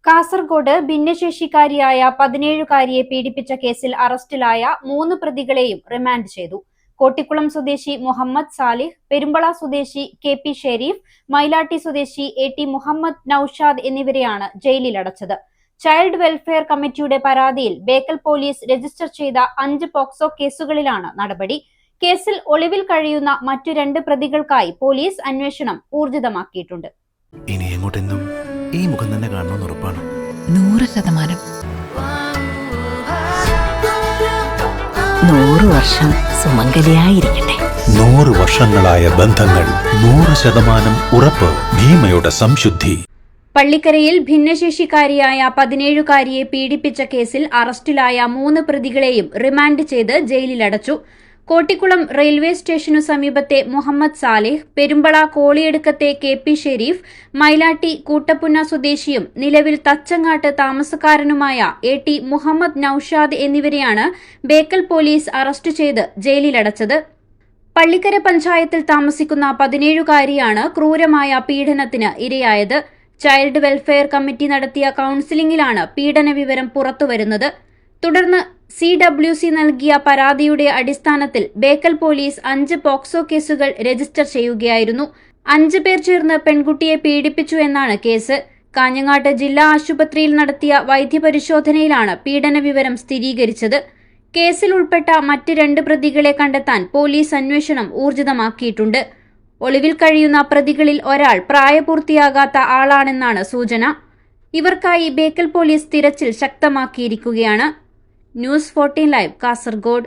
കാസർഗോഡ് ഭിന്നശേഷിക്കാരിയായ 17-കാരിയെ പീഡിപ്പിച്ച കേസിൽ അറസ്റ്റിലായ 3 പ്രതികളെയും റിമാൻഡ് ചെയ്തു. കോട്ടിക്കുളം സ്വദേശി മുഹമ്മദ് സാലിഹ്, പെരുമ്പള സ്വദേശി KP ഷെരീഫ്, മൈലാട്ടി സ്വദേശി AT മുഹമ്മദ് നൌഷാദ് എന്നിവരെയാണ് ജയിലിലടച്ചത്. ചൈൽഡ് വെൽഫെയർ കമ്മിറ്റിയുടെ പരാതിയിൽ ബേക്കൽ പോലീസ് രജിസ്റ്റർ ചെയ്ത 5 പോക്സോ കേസുകളിലാണ് നടപടി. കേസിൽ ഒളിവിൽ കഴിയുന്ന മറ്റു 2 പ്രതികൾക്കായി പോലീസ് അന്വേഷണം ഊർജിതമാക്കിയിട്ടുണ്ട്. ഇനി എങ്ങോട്ടെന്നും ഈ മുഖം തന്നെ കാണണമെന്ന് ഉറപ്പാണ്. 100%. 100 വർഷം സുമംഗലിയായിരിക്കട്ടെ. 100 വർഷങ്ങളായ ബന്ധങ്ങൾ 100% ഉറപ്പ്. ഭീമയുടെ സംശുദ്ധി. പള്ളിക്കരയിൽ ഭിന്നശേഷിക്കാരിയായ 17-കാരിയെ പീഡിപ്പിച്ച കേസിൽ അറസ്റ്റിലായ 3 പ്രതികളെയും റിമാൻഡ് ചെയ്ത് ജയിലിലടച്ചു. കോട്ടിക്കുളം റെയിൽവേ സ്റ്റേഷനു സമീപത്തെ മുഹമ്മദ് സാലിഹ്, പെരുമ്പള കോളിയടുക്കത്തെ KP ഷെരീഫ്, മൈലാട്ടി കൂട്ടപ്പുന്ന സ്വദേശിയും നിലവിൽ തച്ചങ്ങാട്ട് താമസക്കാരനുമായ AT മുഹമ്മദ് നൌഷാദ് എന്നിവരെയാണ് ബേക്കൽ പോലീസ് അറസ്റ്റ് ചെയ്ത് ജയിലിലടച്ചത്. പള്ളിക്കര പഞ്ചായത്തിൽ താമസിക്കുന്ന 17-കാരിയാണ് ക്രൂരമായ പീഡനത്തിന് ഇരയായത്. ചൈൽഡ് വെൽഫെയർ കമ്മിറ്റി നടത്തിയ കൌൺസിലിംഗിലാണ് പീഡന വിവരം പുറത്തുവരുന്നത്. തുടർന്ന് CWC നൽകിയ പരാതിയുടെ അടിസ്ഥാനത്തിൽ ബേക്കൽ പോലീസ് 5 പോക്സോ കേസുകൾ രജിസ്റ്റർ ചെയ്യുകയായിരുന്നു. 5 പേർ ചേർന്ന് പെൺകുട്ടിയെ പീഡിപ്പിച്ചു എന്നാണ് കേസ്. കാഞ്ഞങ്ങാട്ട് ജില്ലാ ആശുപത്രിയിൽ നടത്തിയ വൈദ്യപരിശോധനയിലാണ് പീഡന വിവരം സ്ഥിരീകരിച്ചത്. കേസിൽ ഉൾപ്പെട്ട മറ്റ് 2 പ്രതികളെ കണ്ടെത്താൻ പോലീസ് അന്വേഷണം ഊർജിതമാക്കിയിട്ടുണ്ട്. ഒളിവിൽ കഴിയുന്ന പ്രതികളിൽ ഒരാൾ പ്രായപൂർത്തിയാകാത്ത ആളാണെന്നാണ് സൂചന. ഇവർക്കായി ബേക്കൽ പോലീസ് തിരച്ചിൽ ശക്തമാക്കിയിരിക്കുകയാണ്. News 14 live, Kasaragod.